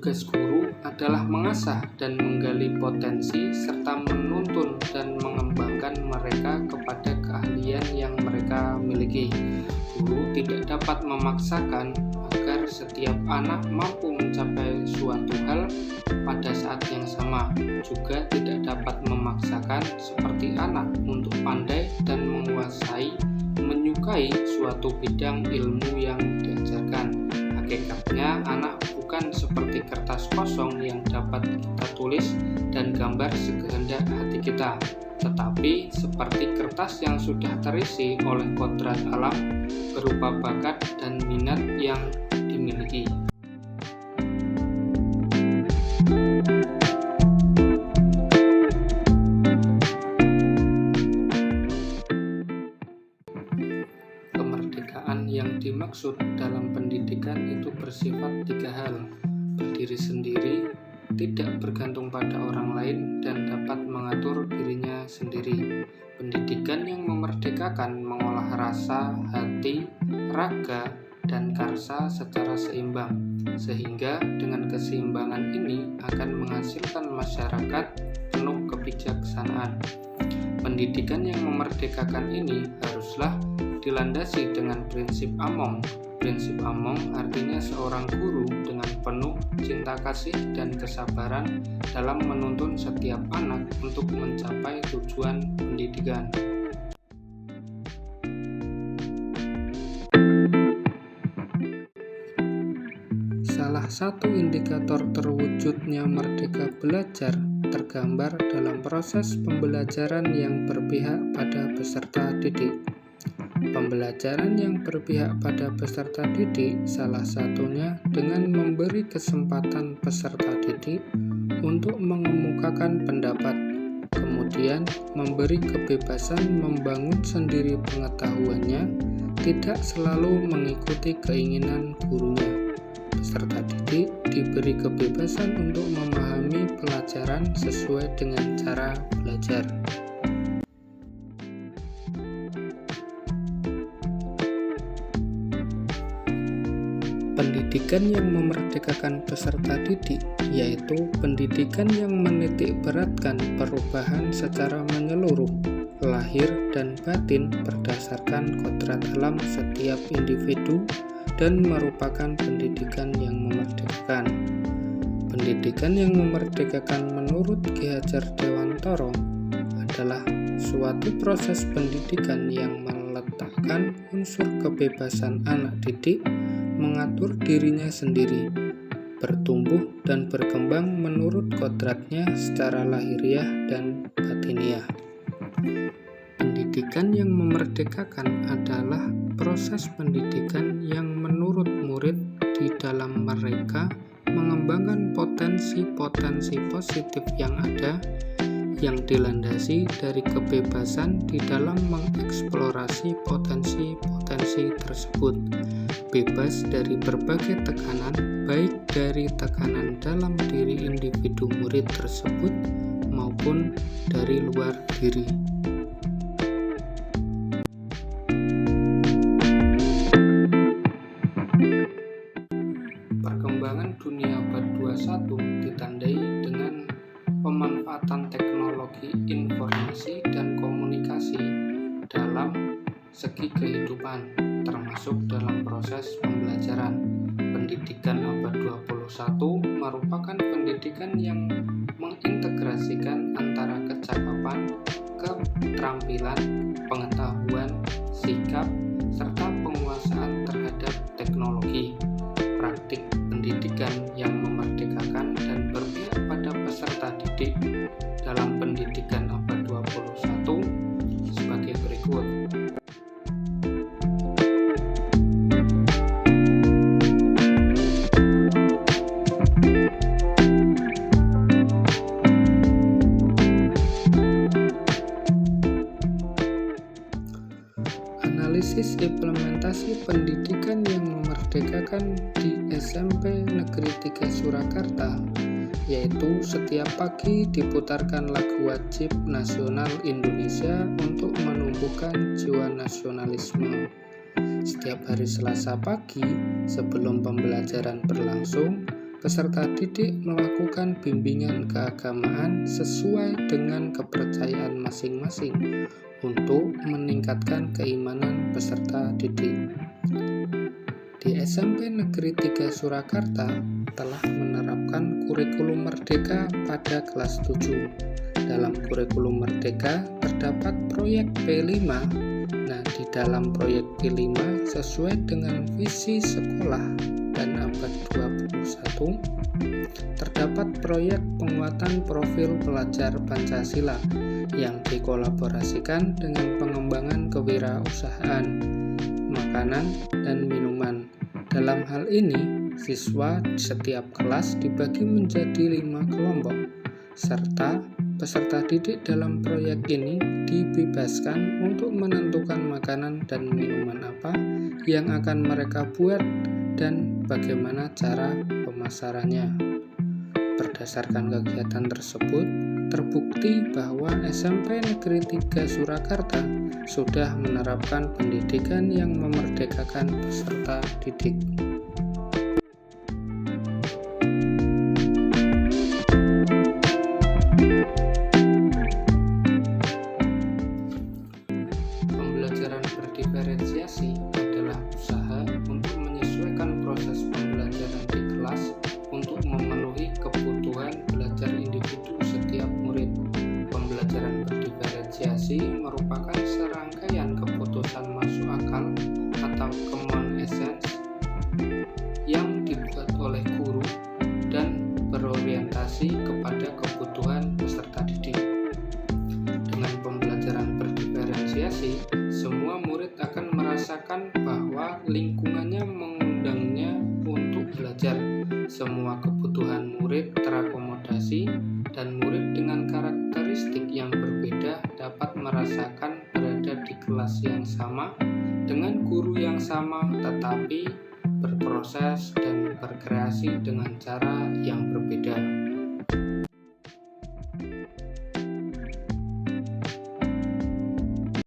Tugas guru adalah mengasah dan menggali potensi serta menuntun dan mengembangkan mereka kepada keahlian yang mereka miliki. Guru tidak dapat memaksakan agar setiap anak mampu mencapai suatu hal pada saat yang sama, juga tidak dapat memaksakan seperti anak untuk pandai dan menyukai suatu bidang ilmu yang diajarkan. Hakikatnya, anak bukan seperti kertas kosong yang dapat kita tulis dan gambar sekehendak hati kita, tetapi seperti kertas yang sudah terisi oleh kodrat alam berupa bakat dan minat yang dimiliki. Kemerdekaan yang dimaksud dalam pendidikan itu bersifat 3 hal: berdiri sendiri, tidak bergantung pada orang lain, dan dapat mengatur dirinya sendiri. Pendidikan yang memerdekakan mengolah rasa, hati, raga, dan karsa secara seimbang, sehingga dengan keseimbangan ini akan menghasilkan masyarakat penuh kebijaksanaan. Pendidikan yang memerdekakan ini haruslah dilandasi dengan prinsip Among. Prinsip Among artinya seorang guru dengan penuh cinta kasih dan kesabaran dalam menuntun setiap anak untuk mencapai tujuan pendidikan. Salah satu indikator terwujudnya merdeka belajar tergambar dalam proses pembelajaran yang berpihak pada peserta didik. Pembelajaran yang berpihak pada peserta didik salah satunya dengan memberi kesempatan peserta didik untuk mengemukakan pendapat, kemudian memberi kebebasan membangun sendiri pengetahuannya, tidak selalu mengikuti keinginan gurunya. Peserta didik diberi kebebasan untuk memahami pelajaran sesuai dengan cara belajar. Pendidikan yang memerdekakan peserta didik yaitu pendidikan yang menitikberatkan perubahan secara menyeluruh, lahir dan batin berdasarkan kodrat alam setiap individu dan merupakan pendidikan yang memerdekakan. Pendidikan yang memerdekakan menurut Ki Hajar Dewantara adalah suatu proses pendidikan yang meletakkan unsur kebebasan anak didik mengatur dirinya sendiri, bertumbuh dan berkembang menurut kodratnya secara lahiriah dan batiniah. Pendidikan yang memerdekakan adalah proses pendidikan yang menurut murid di dalam mereka mengembangkan potensi-potensi positif yang ada, yang dilandasi dari kebebasan di dalam mengeksplorasi potensi-potensi tersebut, bebas dari berbagai tekanan, baik dari tekanan dalam diri individu murid tersebut maupun dari luar diri. Perkembangan dunia abad 21 ditandai dengan pemanfaatan teknologi informasi dan komunikasi dalam segi kehidupan, termasuk dalam proses pembelajaran. Pendidikan abad 21 merupakan pendidikan yang mengintegrasikan antara kecakapan, keterampilan, pengetahuan, sikap, serta penguasaan terhadap teknologi. Praktik pendidikan yang memerdekakan dan berpihak pada peserta didik dalam pendidikan abad 21 sebagai berikut. Analisis implementasi pendidikan yang memerdekakan di SMP Negeri 3 Surakarta, yaitu setiap pagi diputarkan lagu wajib nasional Indonesia untuk menumbuhkan jiwa nasionalisme. Setiap hari Selasa pagi sebelum pembelajaran berlangsung, peserta didik melakukan bimbingan keagamaan sesuai dengan kepercayaan masing-masing untuk meningkatkan keimanan peserta didik. Di SMP Negeri 3 Surakarta telah menerapkan kurikulum merdeka pada kelas 7. Dalam kurikulum merdeka terdapat proyek P5. Nah, di dalam proyek P5 sesuai dengan visi sekolah dan abad 21 terdapat proyek penguatan profil pelajar Pancasila yang dikolaborasikan dengan pengembangan kewirausahaan, makanan, dan minuman. Dalam hal ini, siswa setiap kelas dibagi menjadi 5 kelompok, serta peserta didik dalam proyek ini dibebaskan untuk menentukan makanan dan minuman apa yang akan mereka buat dan bagaimana cara pemasarannya. Berdasarkan kegiatan tersebut, terbukti bahwa SMP Negeri 3 Surakarta sudah menerapkan pendidikan yang memerdekakan peserta didik. Pembelajaran berdiferensiasi adalah usaha untuk menyesuaikan proses pembelajaran di kelas untuk memenuhi kebutuhan belajar individu setiap murid. Pembelajaran berdiferensiasi merupakan serangkaian keputusan masuk akal atau common sense yang dibuat oleh guru dan berorientasi kepada kebutuhan peserta didik. Dengan pembelajaran berdiferensiasi, semua murid akan merasakan bahwa lingkungannya mengundangnya untuk belajar. Semua kebutuhan murid terakomodasi dan murid dengan karakteristik yang berbeda dapat merasakan berada di kelas yang sama dengan guru yang sama tetapi berproses dan berkreasi dengan cara yang berbeda.